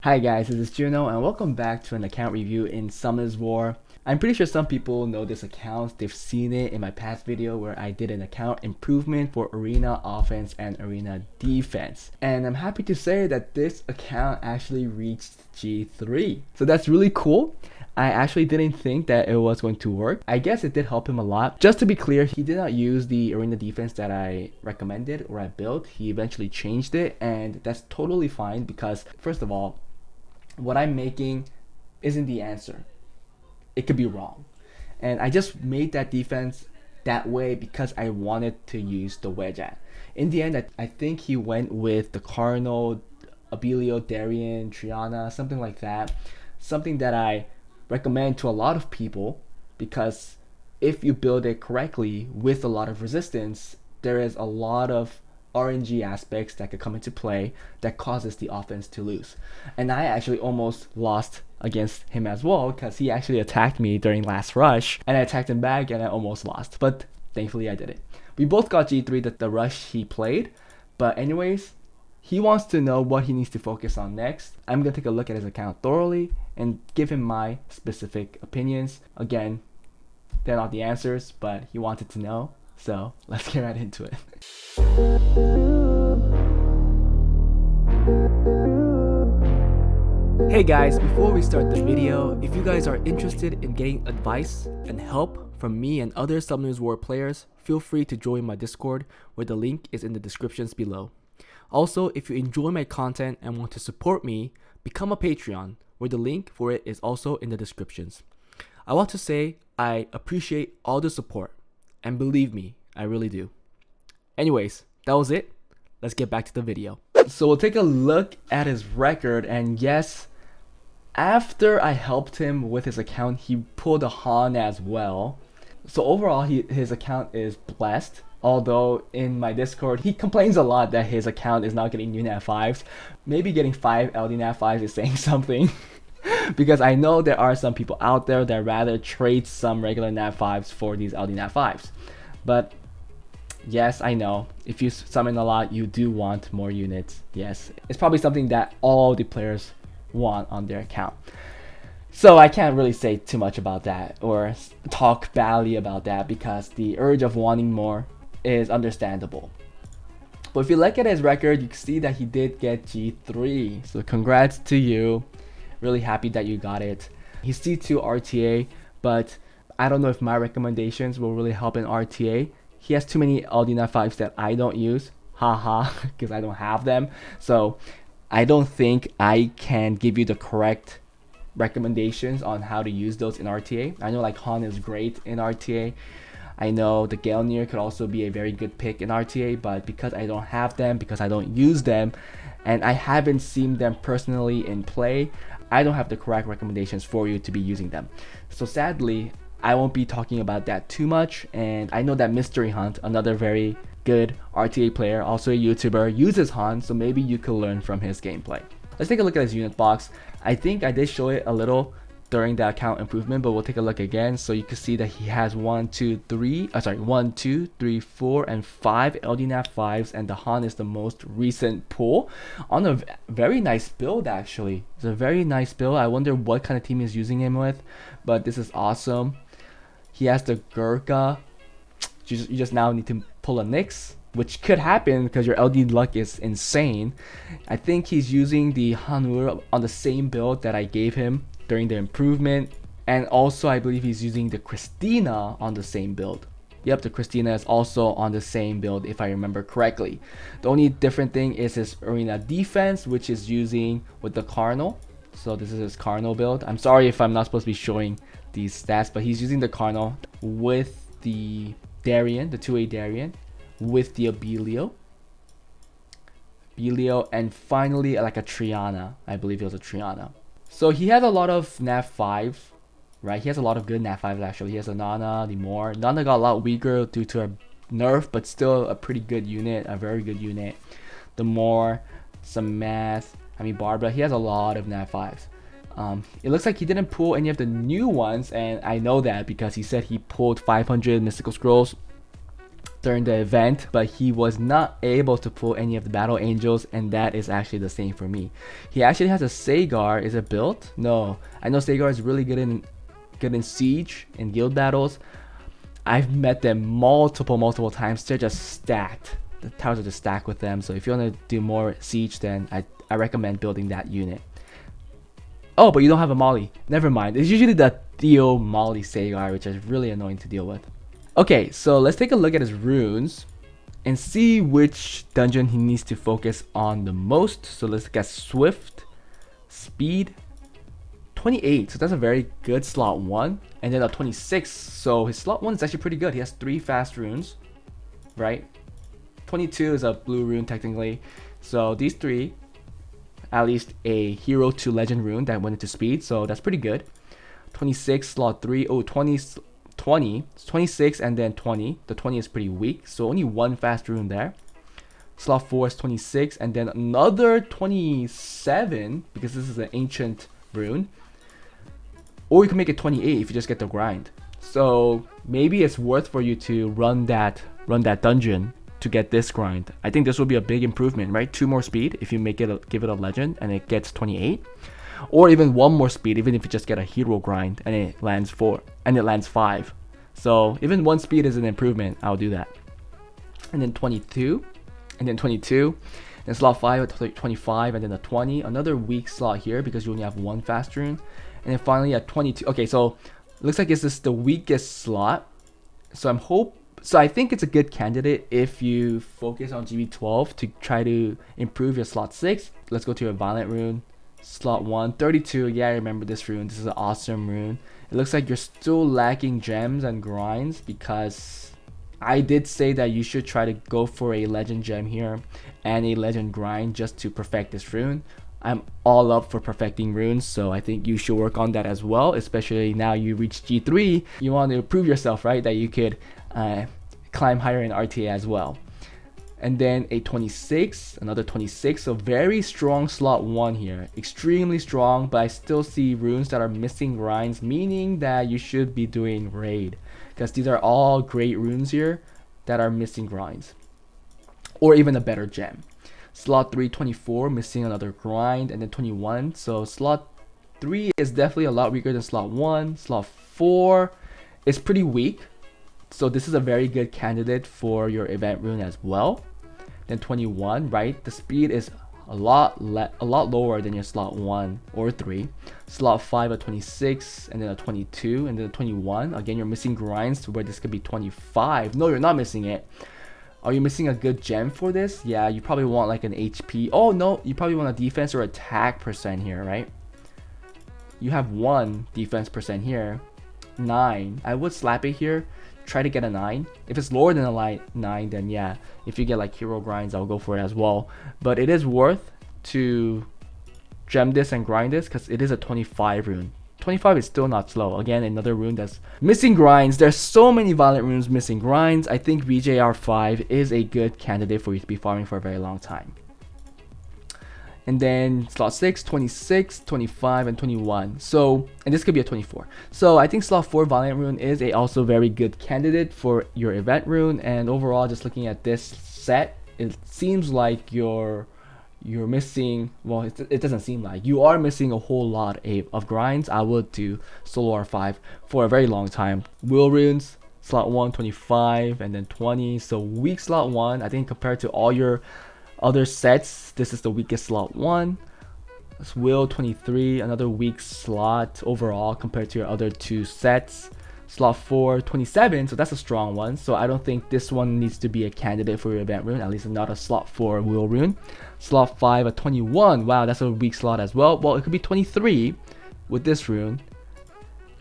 Hi guys, this is Juno and welcome back to an account review in Summoners War. I'm pretty sure some people know this account. They've seen it in my past video where I did an account improvement for Arena Offense and Arena Defense. And I'm happy to say that this account actually reached G3. So that's really cool. I actually didn't think that it was going to work. I guess it did help him a lot. Just to be clear, he did not use the Arena Defense that I recommended or I built. He eventually changed it, and that's totally fine because, first of all, what I'm making isn't the answer. It could be wrong. And I just made that defense that way because I wanted to use the wedge at. In the end, I think he went with the Cardinal, Abilio, Darien, Triana, something like that. Something that I recommend to a lot of people because if you build it correctly with a lot of resistance, there is a lot of RNG aspects that could come into play that causes the offense to lose. And I actually almost lost against him as well because he actually attacked me during last rush and I attacked him back and I almost lost, but thankfully I did it. We both got G3 the rush he played, but anyways, he wants to know what he needs to focus on next. I'm gonna take a look at his account thoroughly and give him my specific opinions. Again, they're not the answers, but he wanted to know, so let's get right into it. Hey guys, before we start the video, if you guys are interested in getting advice and help from me and other Summoners War players, feel free to join my Discord where the link is in the descriptions below. Also, if you enjoy my content and want to support me, become a Patreon where the link for it is also in the descriptions. I want to say I appreciate all the support, and believe me, I really do. Anyways, that was it. Let's get back to the video. So we'll take a look at his record, and yes, after I helped him with his account, he pulled a Han as well. So overall, his account is blessed. Although in my Discord, he complains a lot that his account is not getting new nat 5s. Maybe getting 5 LD nat 5s is saying something. Because I know there are some people out there that rather trade some regular nat 5s for these LD nat 5s. But yes, I know, if you summon a lot, you do want more units. Yes, it's probably something that all the players want on their account. So I can't really say too much about that or talk badly about that because the urge of wanting more is understandable. But if you look at his record, you can see that he did get G3. So congrats to you. Really happy that you got it. He's C2 RTA, but I don't know if my recommendations will really help in RTA. He has too many LD nat 5s that I don't use. Haha, because I don't have them. So I don't think I can give you the correct recommendations on how to use those in RTA. I know like Han is great in RTA. I know the Gelnir could also be a very good pick in RTA, but because I don't have them, because I don't use them, and I haven't seen them personally in play, I don't have the correct recommendations for you to be using them. So sadly, I won't be talking about that too much, and I know that Mystery Hunt, another very good RTA player, also a YouTuber, uses Han, so maybe you could learn from his gameplay. Let's take a look at his unit box. I think I did show it a little during the account improvement, but we'll take a look again so you can see that he has 1, 2, 3, and 5 LD nat 5s, and the Han is the most recent pull on a very nice build. Actually, it's a very nice build. I wonder what kind of team he's using him with, but this is awesome. He has the Gurkha. You just now need to pull a Nyx, which could happen because your LD luck is insane. I think he's using the HANWUL on the same build that I gave him during the improvement, and also I believe he's using the Christina on the same build. Yep, the Christina is also on the same build if I remember correctly. The only different thing is his Arena Defense, which is using with the Cardinal. So this is his Cardinal build. I'm sorry if I'm not supposed to be showing these stats, but he's using the Cardinal with the Darien, the 2A Darien, with the Abilio, and finally like a Triana. I believe it was a Triana. So he has a lot of nat 5, right? He has a lot of good nat 5s actually. He has a Nana, the Moore. Nana got a lot weaker due to a nerf, but still a pretty good unit, a very good unit. The Moore, some math. I mean Barbara. He has a lot of nat 5s. It looks like he didn't pull any of the new ones, and I know that because he said he pulled 500 mystical scrolls. during the event, but he was not able to pull any of the battle angels, and that is actually the same for me. He actually has a Sagar. Is it built? No. I know Sagar is really good in siege and guild battles. I've met them multiple times. They're just stacked. The towers are just stacked with them. So if you want to do more siege, then I recommend building that unit. Oh, but you don't have a Molly. Never mind. It's usually the Theo Molly Sagar, which is really annoying to deal with. Okay, so let's take a look at his runes and see which dungeon he needs to focus on the most. So let's look at Swift, Speed, 28. So that's a very good slot 1. And then a 26. So his slot 1 is actually pretty good. He has 3 fast runes, right? 22 is a blue rune technically. So these 3, at least a hero to legend rune that went into speed. So that's pretty good. 26 slot 3. Oh, 20, 26 and then 20. The 20 is pretty weak, so only 1 fast rune there. Slot 4 is 26 and then another 27 because this is an ancient rune. Or you can make it 28 if you just get the grind. So maybe it's worth for you to run that dungeon to get this grind. I think this will be a big improvement, right? 2 more speed if you make it give it a legend and it gets 28. Or even 1 more speed, even if you just get a hero grind and it lands 4 and it lands 5. So even 1 speed is an improvement. I'll do that. And then 22, and then 22, and slot 5 at 25, and then a 20. Another weak slot here because you only have 1 fast rune. And then finally at 22. Okay, so looks like this is the weakest slot. So I think it's a good candidate if you focus on GB12 to try to improve your slot 6. Let's go to your Violent rune. Slot 1, 32. Yeah, I remember this rune. This is an awesome rune. It looks like you're still lacking gems and grinds because I did say that you should try to go for a legend gem here and a legend grind just to perfect this rune. I'm all up for perfecting runes, so I think you should work on that as well, especially now you reach G3. You want to prove yourself, right, that you could climb higher in RTA as well. And then a 26, another 26, so very strong slot 1 here, extremely strong, but I still see runes that are missing grinds, meaning that you should be doing raid, because these are all great runes here that are missing grinds, or even a better gem. Slot 3, 24, missing another grind, and then 21, so slot 3 is definitely a lot weaker than slot 1. Slot 4 is pretty weak, so this is a very good candidate for your event rune as well. Then 21, right? The speed is a lot lower than your slot 1 or 3. Slot 5 at 26, and then a 22, and then a 21. Again, you're missing grinds to where this could be 25. No, you're not missing it. Are you missing a good gem for this? Yeah, you probably want like an HP. Oh no, you probably want a defense or attack percent here, right? You have 1 defense percent here. 9. I would slap it here. Try to get a 9. If it's lower than a 9, then yeah, if you get like hero grinds, I'll go for it as well. But it is worth to gem this and grind this because it is a 25 rune. 25 is still not slow. Again, another rune that's missing grinds. There's so many violent runes missing grinds. I think VJR5 is a good candidate for you to be farming for a very long time. And then slot 6, 26, 25, and 21. So, and this could be a 24. So I think slot 4 Valiant Rune is a also very good candidate for your event rune. And overall, just looking at this set, it seems like you're missing, well, it doesn't seem like, you are missing a whole lot of grinds. I would do solo R5 for a very long time. Will runes, slot 1, 25, and then 20. So weak slot 1, I think compared to all your other sets, this is the weakest slot 1. This Will 23, another weak slot overall compared to your other 2 sets. Slot 4, 27, so that's a strong one. So I don't think this one needs to be a candidate for your event rune, at least not a slot 4 Will rune. Slot 5, a 21, wow, that's a weak slot as well. Well, it could be 23 with this rune.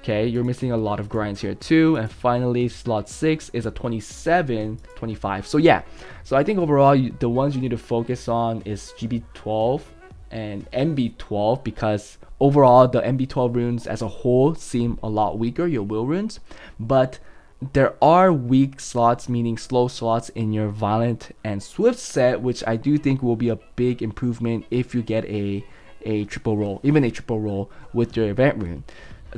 Okay, you're missing a lot of grinds here too. And finally, slot 6 is a 27, 25. So yeah, so I think overall, the ones you need to focus on is GB12 and MB12, because overall, the MB12 runes as a whole seem a lot weaker, your will runes. But there are weak slots, meaning slow slots in your Violent and Swift set, which I do think will be a big improvement if you get a triple roll, even a triple roll with your event rune.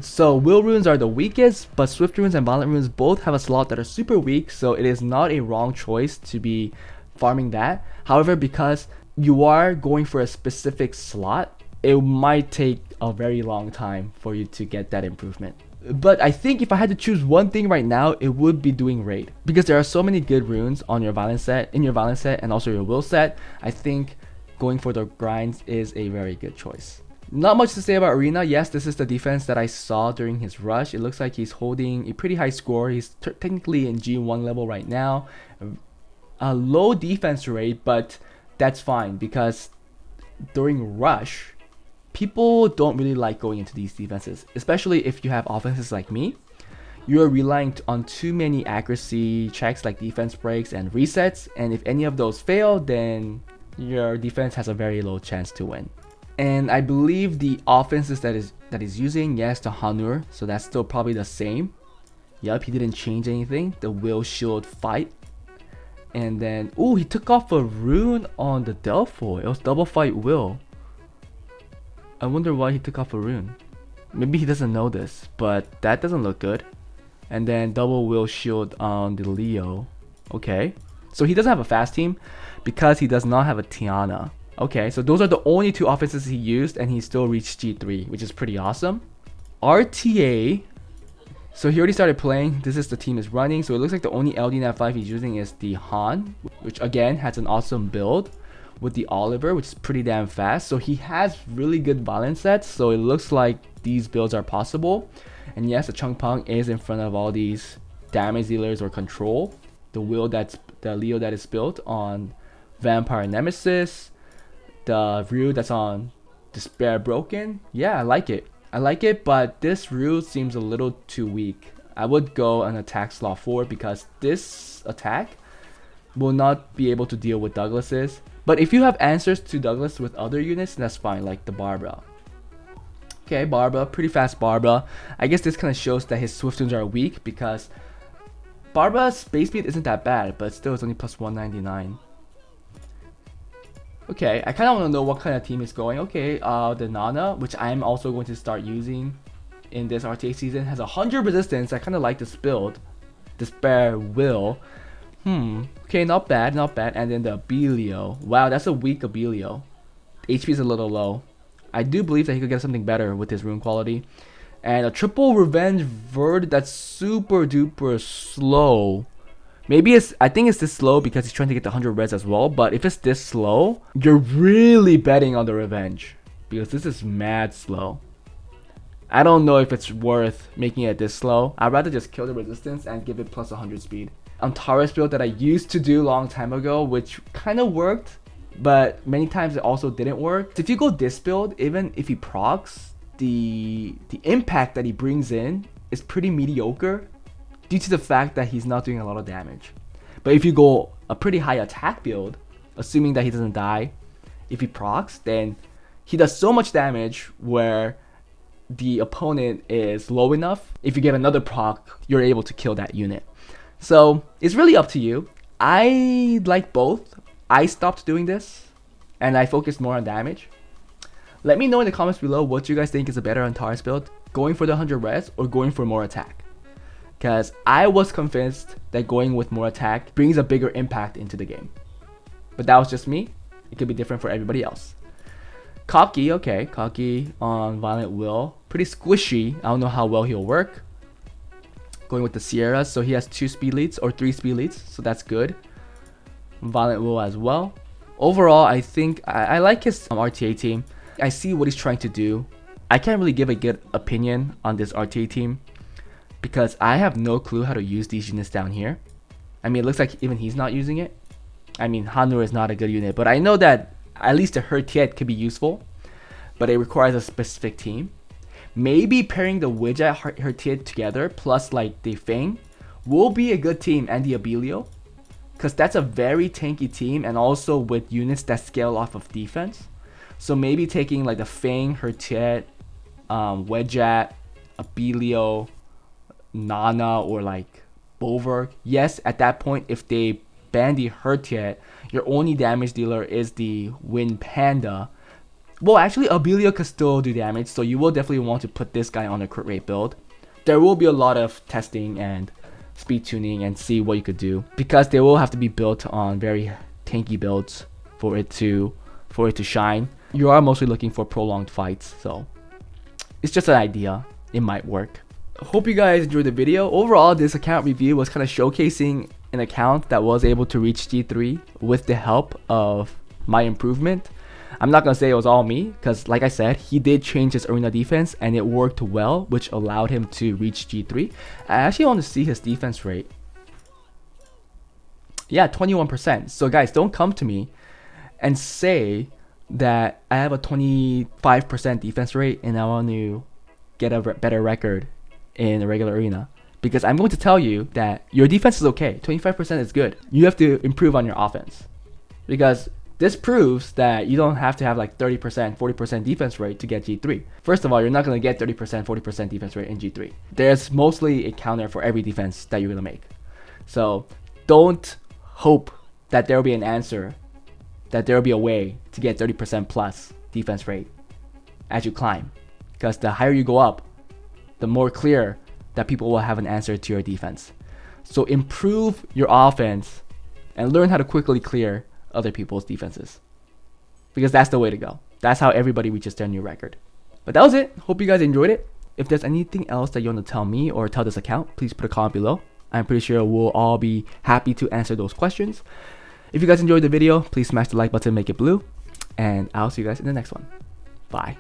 So will runes are the weakest, but swift runes and violent runes both have a slot that are super weak, so it is not a wrong choice to be farming that. However, because you are going for a specific slot, it might take a very long time for you to get that improvement. But I think if I had to choose one thing right now, it would be doing raid, because there are so many good runes on your violent set, and also your will set. I think going for the grinds is a very good choice. Not much to say about Arena. Yes, this is the defense that I saw during his rush. It looks like he's holding a pretty high score. He's technically in G1 level right now. A low defense rate, but that's fine because during rush, people don't really like going into these defenses, especially if you have offenses like me. You're relying on too many accuracy checks like defense breaks and resets, and if any of those fail, then your defense has a very low chance to win. And I believe the offenses that he's using, yes, the HANWUL, so that's still probably the same. Yup, he didn't change anything. The will shield fight. And then, oh, he took off a rune on the Delphoid. It was double fight will. I wonder why he took off a rune. Maybe he doesn't know this, but that doesn't look good. And then double will shield on the Leo. Okay, so he doesn't have a fast team because he does not have a Tiana. Okay, so those are the only two offenses he used, and he still reached G3, which is pretty awesome. RTA, so he already started playing. This is the team is running, so it looks like the only LD Nat 5 he's using is the Han, which again has an awesome build with the Oliver, which is pretty damn fast. So he has really good balance sets, so it looks like these builds are possible. And yes, the Chung Pang is in front of all these damage dealers or control. The Leo that is built on Vampire Nemesis, the Ryu that's on Despair Broken. Yeah, I like it, but this Ryu seems a little too weak. I would go an attack slot 4 because this attack will not be able to deal with Douglas's. But if you have answers to Douglas with other units, that's fine, like the Barbara. Okay, Barbara, pretty fast Barbara. I guess this kind of shows that his swift tunes are weak because Barbara's base speed isn't that bad, but still it's only plus 199. Okay, I kind of want to know what kind of team is going. Okay, the Nana, which I'm also going to start using in this RTA season, has 100 resistance. I kind of like this build. Despair Will. Okay, not bad, not bad. And then the Abelio. Wow, that's a weak Abelio. HP is a little low. I do believe that he could get something better with his rune quality. And a triple Revenge Verd that's super duper slow. Maybe I think it's this slow because he's trying to get the 100 res as well. But if it's this slow, you're really betting on the Revenge, because this is mad slow. I don't know if it's worth making it this slow. I'd rather just kill the resistance and give it plus 100 speed. Antares build that I used to do long time ago, which kind of worked, but many times it also didn't work. If you go this build, even if he procs, the impact that he brings in is pretty mediocre due to the fact that he's not doing a lot of damage. But if you go a pretty high attack build, assuming that he doesn't die, if he procs, then he does so much damage where the opponent is low enough. If you get another proc, you're able to kill that unit. So it's really up to you. I like both. I stopped doing this and I focused more on damage. Let me know in the comments below what you guys think is a better Antares build, going for the 100 res or going for more attack. Because I was convinced that going with more attack brings a bigger impact into the game. But that was just me. It could be different for everybody else. Cocky, okay. Cocky on Violent Will. Pretty squishy. I don't know how well he'll work. Going with the Sierra. So he has 2 speed leads or 3 speed leads. So that's good. Violent Will as well. Overall, I think I like his RTA team. I see what he's trying to do. I can't really give a good opinion on this RTA team because I have no clue how to use these units down here. I mean, it looks like even he's not using it. I mean, HANWUL is not a good unit, but I know that at least a Hertiet could be useful, but it requires a specific team. Maybe pairing the Widget Hertiet together plus like the Fang will be a good team, and the Abelio, because that's a very tanky team and also with units that scale off of defense. So maybe taking like the Fang, Hertiet, Wedjat, Abelio, Nana, or like Bolverk. Yes, at that point, if they ban the Hertiet, your only damage dealer is the Wind Panda, Well, actually, Abilia could still do damage, so you will definitely want to put this guy on a crit rate build. There will be a lot of testing and speed tuning and see what you could do, because they will have to be built on very tanky builds for it to shine. You are mostly looking for prolonged fights, so it's just an idea. It might work. Hope you guys enjoyed the video. Overall, this account review was kind of showcasing an account that was able to reach G3 with the help of my improvement. I'm not gonna say it was all me, because like I said, he did change his arena defense and it worked well, which allowed him to reach G3. I actually want to see his defense rate. Yeah, 21%. So guys, don't come to me and say that I have a 25% defense rate and I want to get a better record in a regular arena, because I'm going to tell you that your defense is okay. 25% is good. You have to improve on your offense, because this proves that you don't have to have like 30%, 40% defense rate to get G3. First of all, you're not going to get 30%, 40% defense rate in G3. There's mostly a counter for every defense that you're going to make. So don't hope that there will be an answer, that there will be a way to get 30% plus defense rate as you climb. Because the higher you go up, the more clear that people will have an answer to your defense. So improve your offense and learn how to quickly clear other people's defenses, because that's the way to go. That's how everybody reaches their new record. But that was it. Hope you guys enjoyed it. If there's anything else that you want to tell me or tell this account, please put a comment below. I'm pretty sure we'll all be happy to answer those questions. If you guys enjoyed the video, please smash the like button, make it blue, and I'll see you guys in the next one. Bye.